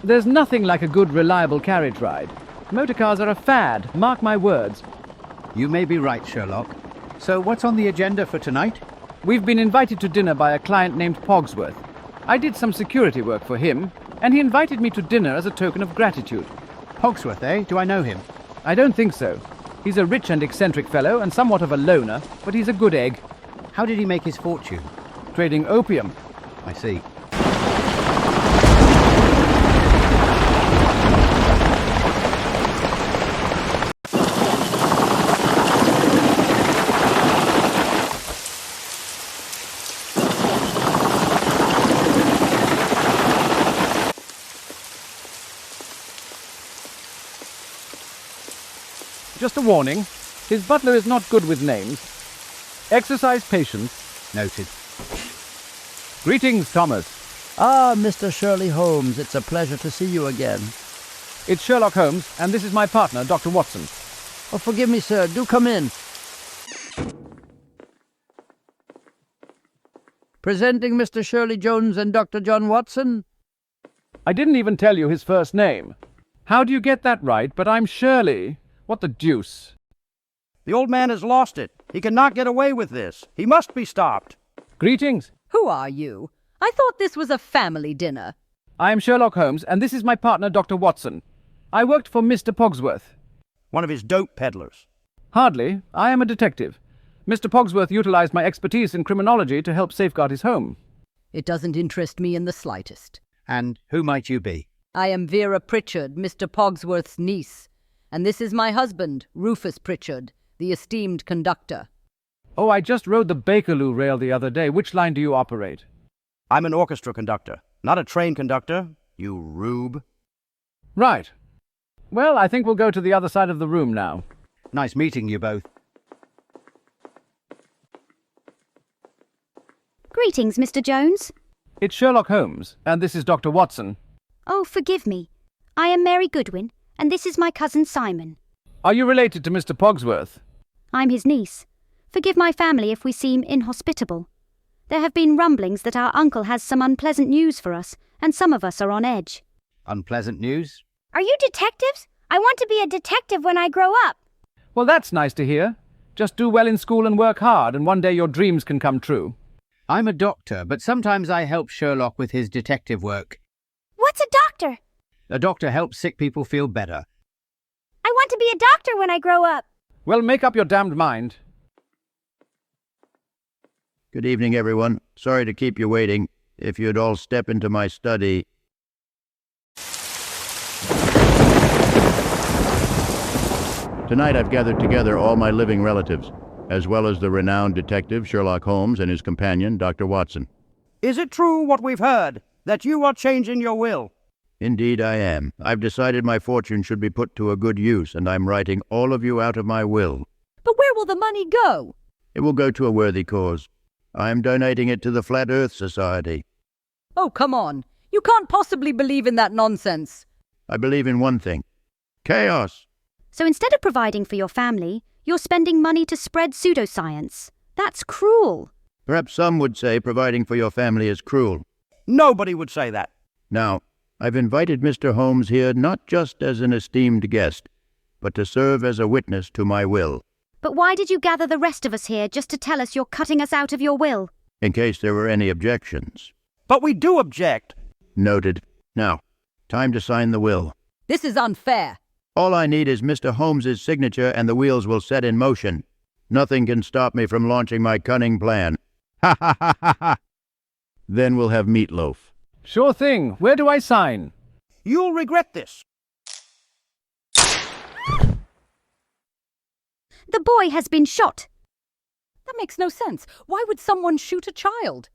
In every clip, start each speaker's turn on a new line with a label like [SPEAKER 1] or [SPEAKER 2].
[SPEAKER 1] There's nothing like a good, reliable carriage ride. Motorcars are a fad, mark my words.
[SPEAKER 2] You may be right, Sherlock. So what's on the agenda for tonight?
[SPEAKER 1] We've been invited to dinner by a client named Pogsworth. I did some security work for him, and he invited me to dinner as a token of gratitude.
[SPEAKER 2] Pogsworth, eh? Do I know him?
[SPEAKER 1] I don't think so. He's a rich and eccentric fellow and somewhat of a loner, but he's a good egg.
[SPEAKER 2] How did he make his fortune?
[SPEAKER 1] Trading opium.
[SPEAKER 2] I see.
[SPEAKER 1] Just a warning, his butler is not good with names. Exercise patience.
[SPEAKER 2] Noted.
[SPEAKER 1] Greetings, Thomas.
[SPEAKER 3] Ah, Mr. Sherlock Holmes, it's a pleasure to see you again.
[SPEAKER 1] It's Sherlock Holmes, and this is my partner, Dr. Watson.
[SPEAKER 3] Oh, forgive me, sir. Do come in. Presenting Mr. Shirley Jones and Dr. John Watson.
[SPEAKER 1] I didn't even tell you his first name. How do you get that right? But I'm Shirley. What the deuce?
[SPEAKER 4] The old man has lost it. He cannot get away with this. He must be stopped.
[SPEAKER 1] Greetings.
[SPEAKER 5] Who are you? I thought this was a family dinner.
[SPEAKER 1] I am Sherlock Holmes, and this is my partner, Dr. Watson. I worked for Mr. Pogsworth.
[SPEAKER 4] One of his dope peddlers.
[SPEAKER 1] Hardly. I am a detective. Mr. Pogsworth utilized my expertise in criminology to help safeguard his home.
[SPEAKER 5] It doesn't interest me in the slightest.
[SPEAKER 2] And who might you be?
[SPEAKER 5] I am Vera Pritchard, Mr. Pogsworth's niece. And this is my husband, Rufus Pritchard, the esteemed conductor.
[SPEAKER 1] Oh, I just rode the Bakerloo rail the other day. Which line do you operate?
[SPEAKER 4] I'm an orchestra conductor, not a train conductor, you rube.
[SPEAKER 1] Right. Well, I think we'll go to the other side of the room now.
[SPEAKER 2] Nice meeting you both.
[SPEAKER 6] Greetings, Mr. Jones.
[SPEAKER 1] It's Sherlock Holmes, and this is Dr. Watson.
[SPEAKER 6] Oh, forgive me. I am Mary Goodwin, and this is my cousin Simon.
[SPEAKER 1] Are you related to Mr. Pogsworth?
[SPEAKER 6] I'm his niece. Forgive my family if we seem inhospitable. There have been rumblings that our uncle has some unpleasant news for us, and some of us are on edge.
[SPEAKER 2] Unpleasant news?
[SPEAKER 7] Are you detectives? I want to be a detective when I grow up.
[SPEAKER 1] Well, that's nice to hear. Just do well in school and work hard, and one day your dreams can come true.
[SPEAKER 2] I'm a doctor, but sometimes I help Sherlock with his detective work.
[SPEAKER 7] What's a doctor?
[SPEAKER 2] A doctor helps sick people feel better.
[SPEAKER 7] I want to be a doctor when I grow up.
[SPEAKER 1] Well, make up your damned mind.
[SPEAKER 8] Good evening, everyone. Sorry to keep you waiting. If you'd all step into my study. Tonight I've gathered together all my living relatives, as well as the renowned detective Sherlock Holmes and his companion, Dr. Watson.
[SPEAKER 4] Is it true what we've heard, that you are changing your will?
[SPEAKER 8] Indeed I am. I've decided my fortune should be put to a good use, and I'm writing all of you out of my will.
[SPEAKER 5] But where will the money go?
[SPEAKER 8] It will go to a worthy cause. I am donating it to the Flat Earth Society.
[SPEAKER 5] Oh, come on. You can't possibly believe in that nonsense.
[SPEAKER 8] I believe in one thing. Chaos!
[SPEAKER 6] So instead of providing for your family, you're spending money to spread pseudoscience. That's cruel.
[SPEAKER 8] Perhaps some would say providing for your family is cruel.
[SPEAKER 4] Nobody would say that.
[SPEAKER 8] Now, I've invited Mr. Holmes here not just as an esteemed guest, but to serve as a witness to my will.
[SPEAKER 6] But why did you gather the rest of us here just to tell us you're cutting us out of your will?
[SPEAKER 8] In case there were any objections.
[SPEAKER 4] But we do object.
[SPEAKER 8] Noted. Now, time to sign the will.
[SPEAKER 5] This is unfair.
[SPEAKER 8] All I need is Mr. Holmes's signature and the wheels will set in motion. Nothing can stop me from launching my cunning plan. Ha ha ha ha ha! Then we'll have meatloaf.
[SPEAKER 1] Sure thing. Where do I sign?
[SPEAKER 4] You'll regret this.
[SPEAKER 6] The boy has been shot.
[SPEAKER 5] That makes no sense. Why would someone shoot a child?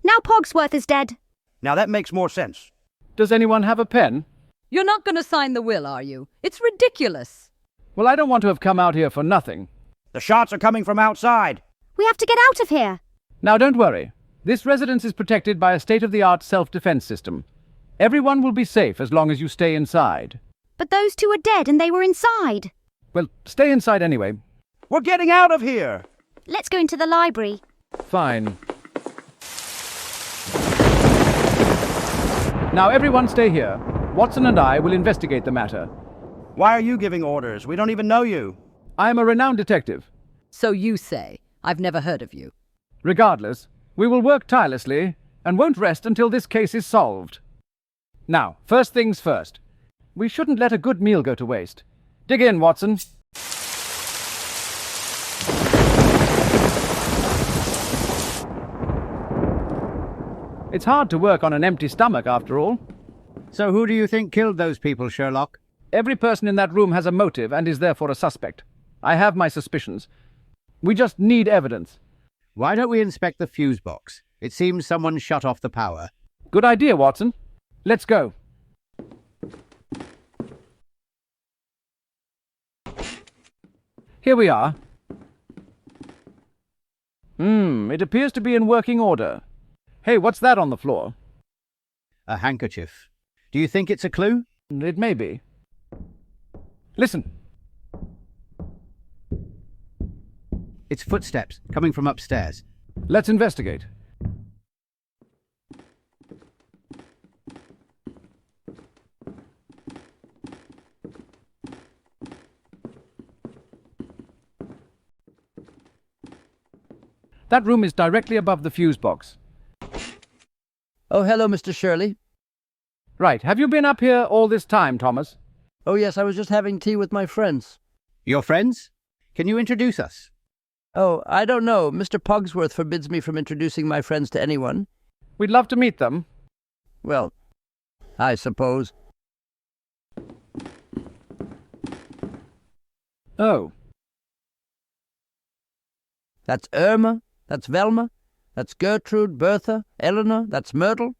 [SPEAKER 6] Now Pogsworth is dead.
[SPEAKER 4] Now that makes more sense.
[SPEAKER 1] Does anyone have a pen?
[SPEAKER 5] You're not going to sign the will, are you? It's ridiculous.
[SPEAKER 1] Well, I don't want to have come out here for nothing.
[SPEAKER 4] The shots are coming from outside.
[SPEAKER 6] We have to get out of here.
[SPEAKER 1] Now, don't worry. This residence is protected by a state-of-the-art self-defense system. Everyone will be safe as long as you stay inside.
[SPEAKER 6] But those two are dead and they were inside.
[SPEAKER 1] Well, stay inside anyway.
[SPEAKER 4] We're getting out of here.
[SPEAKER 6] Let's go into the library.
[SPEAKER 1] Fine. Now everyone stay here. Watson and I will investigate the matter.
[SPEAKER 4] Why are you giving orders? We don't even know you.
[SPEAKER 1] I am a renowned detective.
[SPEAKER 5] So you say. I've never heard of you.
[SPEAKER 1] Regardless, we will work tirelessly and won't rest until this case is solved. Now, first things first. We shouldn't let a good meal go to waste. Dig in, Watson. It's hard to work on an empty stomach, after all.
[SPEAKER 2] So who do you think killed those people, Sherlock?
[SPEAKER 1] Every person in that room has a motive and is therefore a suspect. I have my suspicions. We just need evidence.
[SPEAKER 2] Why don't we inspect the fuse box? It seems someone shut off the power.
[SPEAKER 1] Good idea, Watson. Let's go. Here we are. It appears to be in working order. Hey, what's that on the floor?
[SPEAKER 2] A handkerchief. Do you think it's a clue?
[SPEAKER 1] It may be. Listen.
[SPEAKER 2] It's footsteps coming from upstairs.
[SPEAKER 1] Let's investigate. That room is directly above the fuse box.
[SPEAKER 3] Oh, hello, Mr. Shirley.
[SPEAKER 1] Right. Have you been up here all this time, Thomas?
[SPEAKER 3] Oh, yes, I was just having tea with my friends.
[SPEAKER 2] Your friends? Can you introduce us?
[SPEAKER 3] Oh, I don't know. Mr. Pogsworth forbids me from introducing my friends to anyone.
[SPEAKER 1] We'd love to meet them.
[SPEAKER 3] Well, I suppose.
[SPEAKER 1] Oh.
[SPEAKER 3] That's Irma. That's Velma. That's Gertrude, Bertha, Eleanor. That's Myrtle.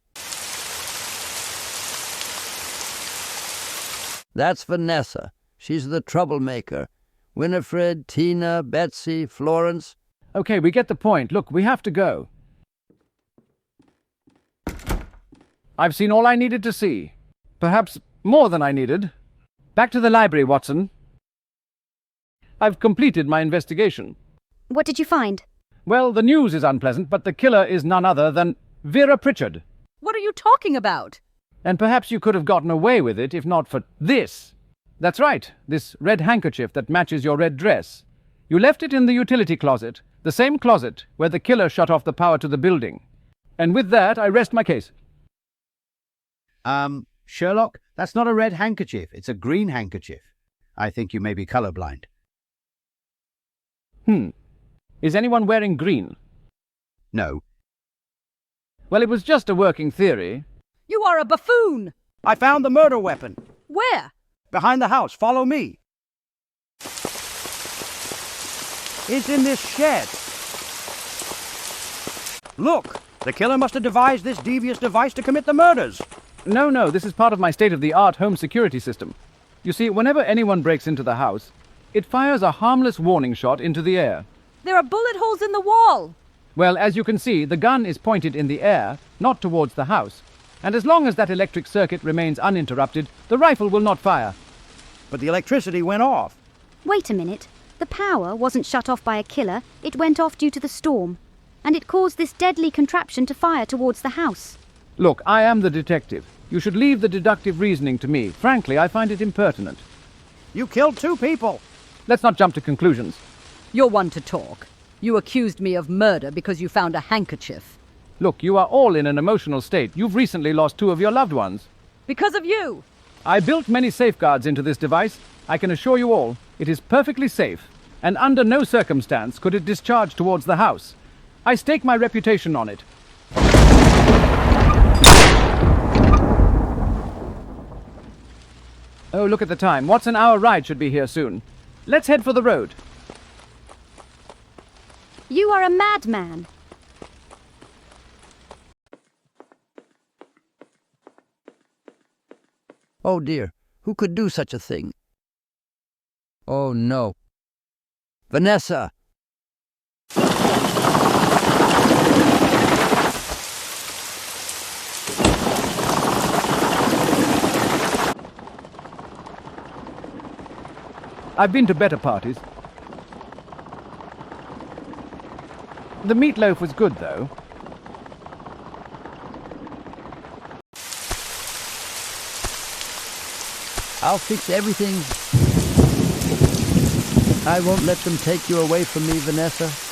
[SPEAKER 3] That's Vanessa. She's the troublemaker. Winifred, Tina, Betsy, Florence.
[SPEAKER 1] Okay, we get the point. Look, we have to go. I've seen all I needed to see. Perhaps more than I needed. Back to the library, Watson. I've completed my investigation.
[SPEAKER 6] What did you find?
[SPEAKER 1] Well, the news is unpleasant, but the killer is none other than Vera Pritchard.
[SPEAKER 5] What are you talking about?
[SPEAKER 1] And perhaps you could have gotten away with it if not for this. That's right, this red handkerchief that matches your red dress. You left it in the utility closet, the same closet where the killer shut off the power to the building. And with that, I rest my case.
[SPEAKER 2] Sherlock, that's not a red handkerchief. It's a green handkerchief. I think you may be colorblind.
[SPEAKER 1] Is anyone wearing green?
[SPEAKER 2] No.
[SPEAKER 1] Well, it was just a working theory.
[SPEAKER 5] You are a buffoon!
[SPEAKER 4] I found the murder weapon.
[SPEAKER 5] Where?
[SPEAKER 4] Behind the house. Follow me. It's in this shed. Look, the killer must have devised this devious device to commit the murders.
[SPEAKER 1] No, this is part of my state-of-the-art home security system. You see, whenever anyone breaks into the house, it fires a harmless warning shot into the air.
[SPEAKER 5] There are bullet holes in the wall.
[SPEAKER 1] Well, as you can see, the gun is pointed in the air, not towards the house. And as long as that electric circuit remains uninterrupted, the rifle will not fire.
[SPEAKER 4] But the electricity went off.
[SPEAKER 6] Wait a minute. The power wasn't shut off by a killer. It went off due to the storm. And it caused this deadly contraption to fire towards the house.
[SPEAKER 1] Look, I am the detective. You should leave the deductive reasoning to me. Frankly, I find it impertinent.
[SPEAKER 4] You killed 2 people.
[SPEAKER 1] Let's not jump to conclusions.
[SPEAKER 5] You're one to talk. You accused me of murder because you found a handkerchief.
[SPEAKER 1] Look, you are all in an emotional state. You've recently lost 2 of your loved ones.
[SPEAKER 5] Because of you.
[SPEAKER 1] I built many safeguards into this device. I can assure you all, it is perfectly safe, and under no circumstance could it discharge towards the house. I stake my reputation on it. Oh, look at the time. Watson, our ride should be here soon. Let's head for the road.
[SPEAKER 6] You are a madman.
[SPEAKER 3] Oh, dear. Who could do such a thing? Oh, no. Vanessa!
[SPEAKER 1] I've been to better parties. The meatloaf was good, though.
[SPEAKER 3] I'll fix everything. I won't let them take you away from me, Vanessa.